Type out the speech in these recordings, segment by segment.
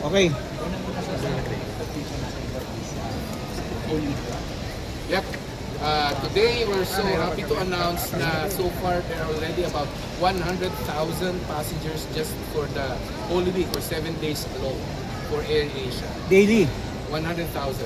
Okay. Yep. Today we're so happy to announce na so far there are already about 100,000 passengers just for the Holy Week or 7 days alone for AirAsia. Daily. 100,000. 100,000.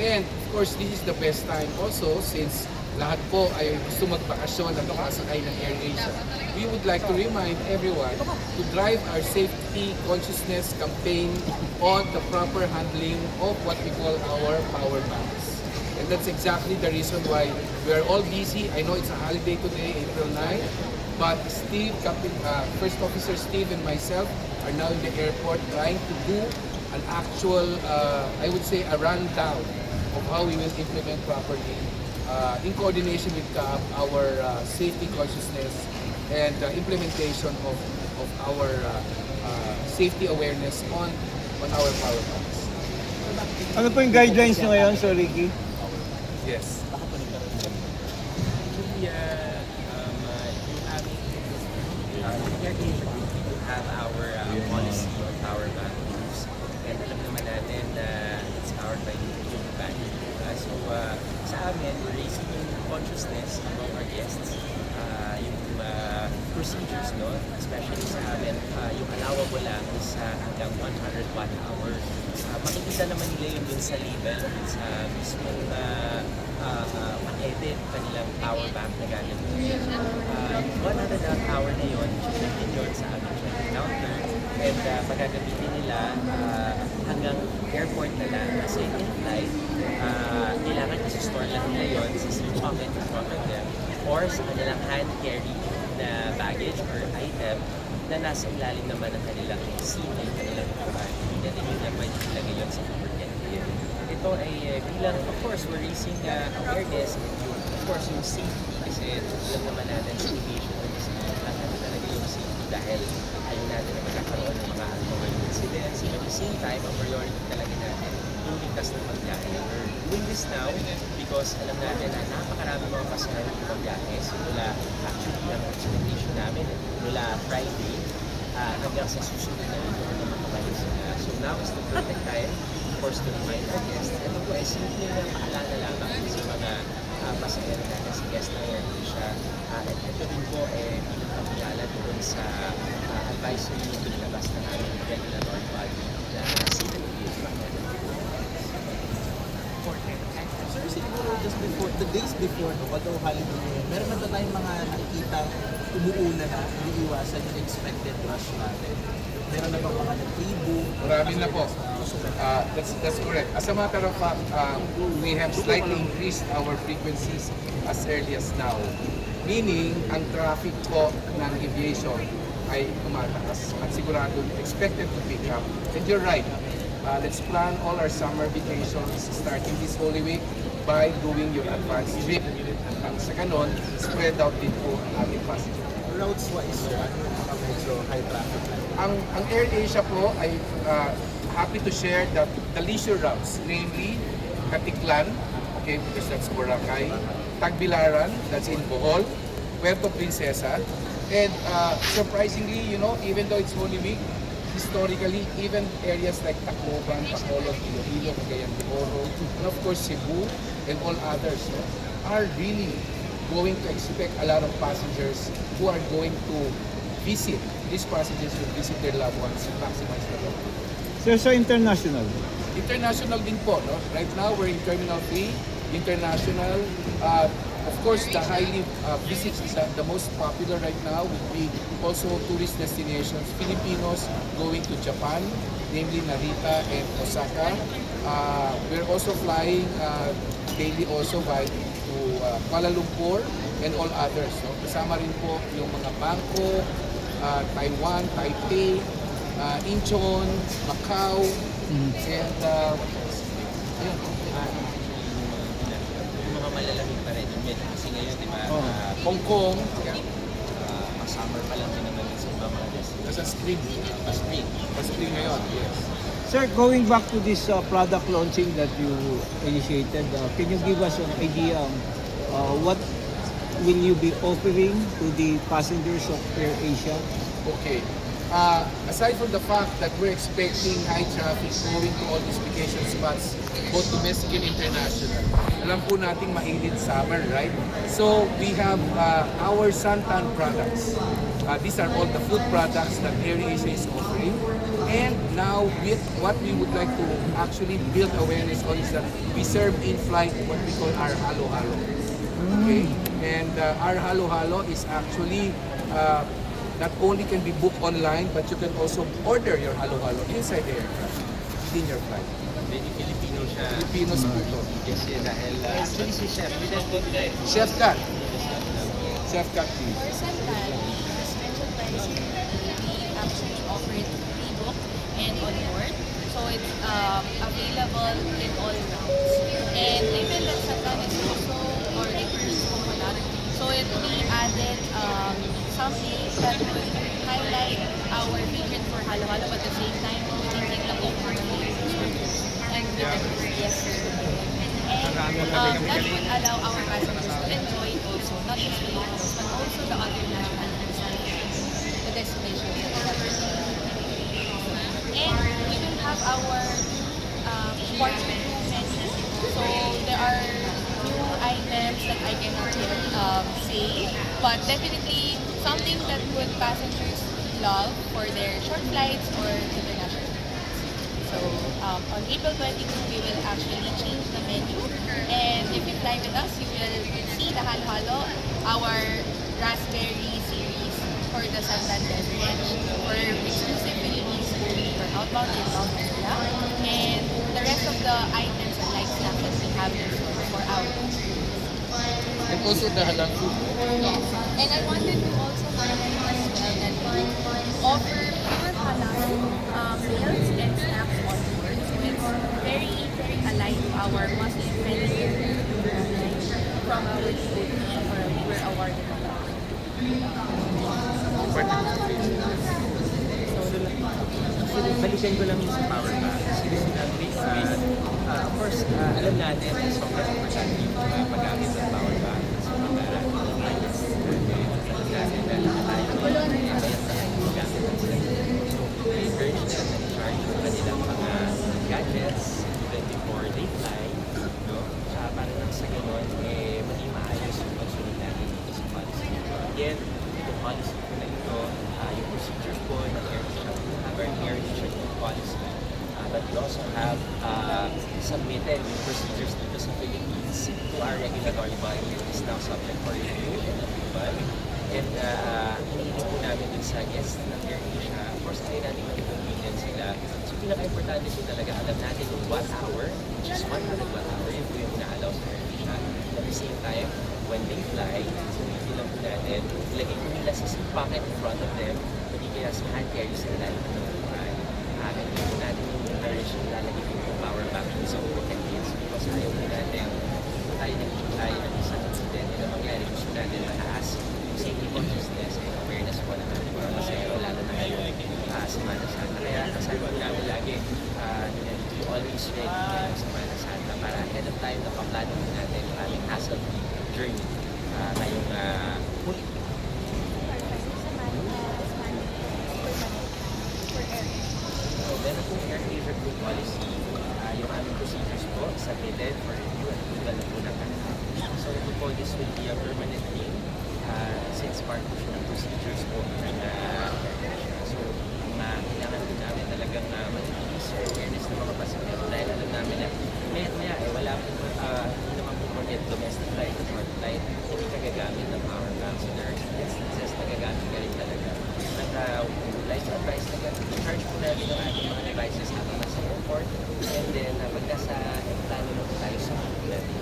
And of course, this is the best time also since lahat po ay gusto magbakasyon at makasakay ng AirAsia. We would like to remind everyone to drive our safety consciousness campaign on the proper handling of what we call our power banks. And that's exactly the reason why we are all busy. I know it's a holiday today, April 9, but Steve, First Officer Steve and myself are now in the airport trying to do an actual, I would say, a rundown of how we will implement properly in coordination with CAAP, our safety consciousness and implementation of our safety awareness on our power banks. Ano po yung guidelines nyo ngayon, Sir Ricky? Yes. Have our policy on power bank use. And alam naman natin na it's powered by the bank. So sa amin, we're raising yung consciousness among our guests, yung procedures, no? Especially sa amin, yung allowable lang is hanggang 100 watt-hour. Makikita naman nila yun dun sa label, dun sa mismong ma-edit kanilang power bank na gamit. 100 watt-hour na yun, chikin yun sa aming check-in counter. And pagkagamitin nila hanggang airport na lang kasi in flight, kailangan i-store lang nila yun sa seat pocket in front of them or sa kanilang hand carry na baggage or item na nasa ilalim naman ng kanilang seat ng kanilang upuan. Hindi natin yun lang pwede ilagay yun sa overhead. Ito ay bilang, of course, we're raising awareness and yung, of course, yung safety kasi alam naman natin sa aviation industry, natin talaga yung safety dahil ayaw natin na magkakaroon ng mga untoward incidents. And at the same time, ang priority talaga natin yung ligtas ng pagbiyahe. We're doing this now because alam natin na napakarami mga pasahero ng pagbiyahe simula actually ang expectation namin mula Friday hanggang sa susunod na ito na makabalik sila. So now is the perfect time, of course, to remind our guests. Ito po ay simple na paalala lamang sa mga pasahero natin sa guest ng AirAsia. At ito din po bilang pagbiyalan doon sa advisory yung pinilabas na namin regulatory body na Civil Aviation. Sir, siguro just before, the days before, no, although holiday ngayon, meron na ba tayong mga nakikita umuuna na, iniiwasan yung expected rush natin? Meron na ba mga nag-rebook? Marami na po. That's correct. As a matter of fact, we have slightly increased our frequencies as early as now. Meaning, ang traffic po ng aviation ay tumataas at sigurado expected to pick up. And you're right. Let's plan all our summer vacations starting this Holy Week by doing your advanced trip. At sa ganon, spread out din po ang ating passenger. Routes wise, sir, ano yung mga medyo high traffic na? Ang AirAsia po ay happy to share that the leisure routes, namely Katiklan, okay, because that's Boracay, Tagbilaran, that's in Bohol, Puerto Princesa, and surprisingly, you know, even though it's Holy Week, historically, even areas like Tacloban, Bacolod, Iloilo, Cagayan de Oro, and of course Cebu, and all others, no, are really going to expect a lot of passengers who are going to visit. These passengers will visit their loved ones to maximize their love. Sir, sa international. International din po, no? Right now, we're in Terminal 3, international. Of course, the highly visits, the most popular right now would be also tourist destinations. Filipinos going to Japan, namely Narita and Osaka. We're also flying daily also to Kuala Lumpur and all others. No? Kasama rin po yung mga Bangkok, Taiwan, Taipei, Incheon, Macau, and ayun. Yung mga malalaki pa rin yung medyo kasi ngayon, di ba? Hong Kong, Summer pa lang din naman sa ibang mga destinations. nasa spring. Spring ngayon, yes. Sir, going back to this product launching that you initiated, can you give us an idea what will you be offering to the passengers of AirAsia? Okay. aside from the fact that we're expecting high traffic going to all these vacation spots, both domestic and international, alam po nating mainit summer, right? So we have our Santan products. These are all the food products that AirAsia is offering. And now with what we would like to actually build awareness on is that we serve in flight what we call our Halo Halo. Okay? And our Halo Halo is actually not only can be booked online, but you can also order your Halo Halo inside the aircraft, within your flight. Very Filipino siya. Filipinos po ito. Kasi dahil actually si Chef, Chef Kat. Chef Kat, please. For Santan, as mentioned by Sir, we actually offer it pre-book and on board. So it's available in all routes. And even that Santan is also, or it is coconut. So we added some things that would highlight our favorite for Halo Halo, but at the same time, thinking the coconut flavors. And with the yes, and that would allow our passengers to enjoy it also, not just Filipinos, but also the other nationalities and the destinations that we have. And we will have our part 2 menu. So there are new items that I cannot yet say, but definitely something that would passengers love for their short flights or international flights. So on April 22, we will actually change the menu. And if you fly with us, you will see the Halo Halo, our raspberry series for the Santan beverage, for exclusive Philippines only for outbound and inbound Manila. And the rest of the items and light snacks that we have in store for our And also the halal food. Yes. And I wanted to also highlight as well that we offer pure halal meals and snacks on board. So it's very, very aligned to our Muslim friendly from our DOT or we were awarded with that. balikan ko lang yung sa power bank. Kasi sinabi of course, alam natin na sobrang importante yung paggamit ng power bank sa mga devices. Alam natin na lahat tayo gamit ng cellphone. So, I-encourage them na i-charge yung kanilang mga gadgets even before they fly. No? Para lang sa ganon, maging maayos yung pagsunod natin dito sa policy. Again, itong policy ko na ito, yung procedures po ng AirAsia, our AirAsia policy. But we also have submitted yung procedures dito sa Philippines to our regulatory body. It is now subject for review and approval. And hinihingi po namin dun sa guests ng AirAsia. Of course, kaya natin mag-convenience sila. So, pinaka-importante po talaga, alam natin yung 1 hour, which is 100 watt-hour, yun po yung ina-allow sa AirAsia. At the same time, when they fly, so hindi lang po natin, ilagay po nila sa pocket in front of them, pwede kaya sa hand carry sa ilalim ng buhay. Hindi po natin yung encourage na lalagay po yung power bank sa overhead because ayaw po natin tayo nag-try at isang incident na mangyari. Gusto natin mataas yung safety consciousness and awareness po na natin para masaya lalo na ngayon Semana Santa. Kaya kasama namin lagi we always ready Semana Santa para ahead of time na paplano po natin yung aming hassle-free journey ngayong huli. Meron pong AirAsia Group Policy, yung aming procedures po, submitted for review at approval na po ng kanila. So ito po, this will be a permanent thing since part po siya ng procedures po ng AirAsia. So kailangan po namin talagang mag-increase awareness ng mga pasahero dahil alam namin na maya wala po, hindi naman po forget domestic flight or short flight, hindi ka gagamit ng power bank. So there are instances na gagamit ka rin talaga. At like to advise na charge po natin ang ating mga devices habang nasa airport and then pagka sa plano na po tayo sa mga natin.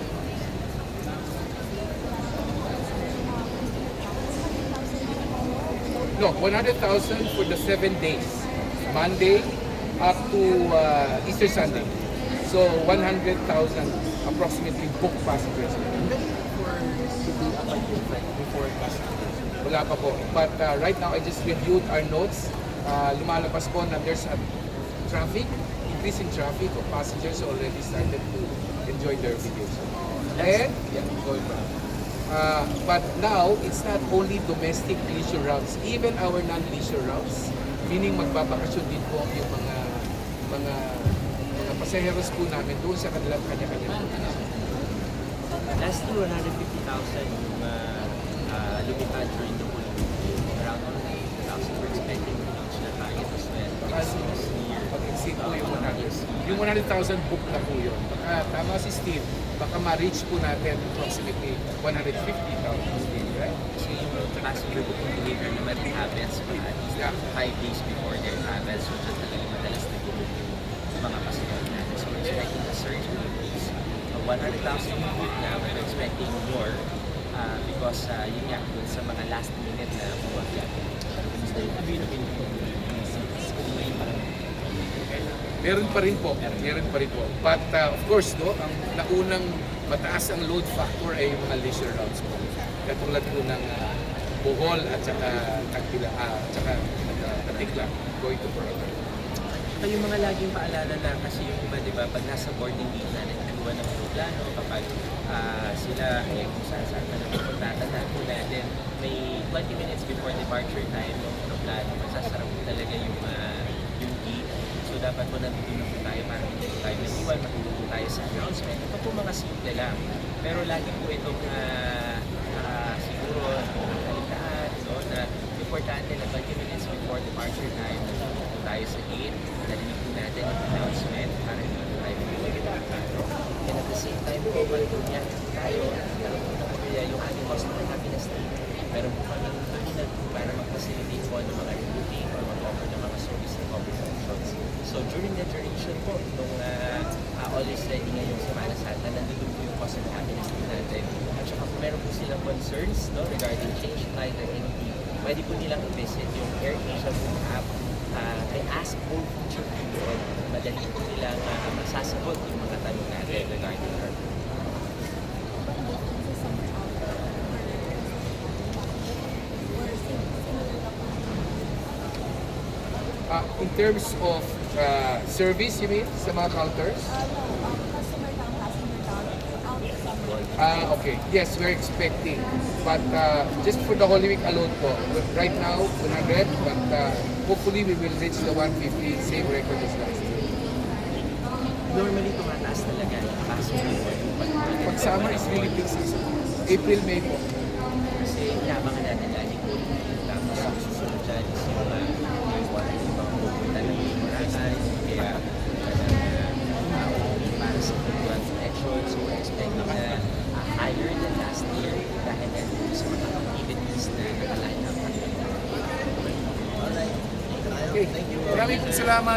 No, 100,000 for the 7 days. Monday up to Easter Sunday. So 100,000 approximately booked passengers. For to be up until flight before passing. Wala pa po. But right now, I just reviewed our notes. Lumalabas po na there's a traffic, increase in traffic of passengers already started to enjoy their vacation. And, yeah, going back. But now, it's not only domestic leisure routes. Even our non-leisure routes, meaning magbabakasyon din po yung mga pasaheros po namin doon sa kanilang kanya-kanya. Last year, 150,000 yung lumipad during the whole week. Around 180,000. We're expecting to reach the target as well. Kasi This year. pag-exceed po yung 100. Yung 100,000 book na po yun. Baka tama si Steve, baka ma-reach po natin approximately 150,000 Steve, right? Kasi yung passenger booking behavior naman happens mga at least 5 days before their travel. So, dyan talaga madalas nag-book yung mga passenger natin. So, we're expecting a surge in increase. 100,000 yung book na, we're expecting more because yun nga, dun sa mga last minute na buwagyan. Is there availability of seats? Kung may parang Meron pa rin po. But of course, no, ang naunang mataas ang load factor ay yung mga leisure routes po. Katulad po ng Bohol at saka Katikla, going to Boracay. Ito yung mga laging paalala na kasi yung iba, di ba, pag nasa boarding gate na nagkuha ng aeroplano, kapag sila ay kung saan na napupunta, tandaan po natin, may 20 minutes before departure time ng aeroplano, masasarap po talaga yung gate. So dapat po nandito na po tayo para hindi po tayo naniwan, matulog po tayo sa announcement. Ito po mga simple lang. Pero lagi po itong siguro kaligtaan, no, na importante na 20 minutes before departure time, nandito po tayo sa gate, narinig po natin yung announcement para hindi po tayo magpapagano. And at the same time po, pag-unyat tayo, nakapunta po kaya yung ating customer happiness team. Meron po kami terminal para mag-facilitate po ng mga rebooking or mag-offer ng mga service and office options. So during the duration po, nung always ready ngayong Semana Santa, nandito po yung customer happiness team natin. At saka kung meron po silang concerns, no, regarding change flight or anything, pwede po nilang i-visit yung AirAsia app. I ask all future people, madali po nilang masasagot yung mga tanong natin regarding our In terms of service, you mean, sa mga counters? Customer count, passenger count, Okay. Yes, we're expecting. But just for the Holy Week alone po, right now, 100, but hopefully we will reach the 150, same record as last year. normally tumataas talaga yung passenger volume. Pag summer is really peak season. April, May po. Kasi inabangan natin lagi po. Tapos ang susunod dyan is yung mga pupunta ng Boracay. Kaya para sa virtual connection. So we're expecting na higher than last year dahil nandito sa mga activities na nakaline up. Okay. Maraming salamat.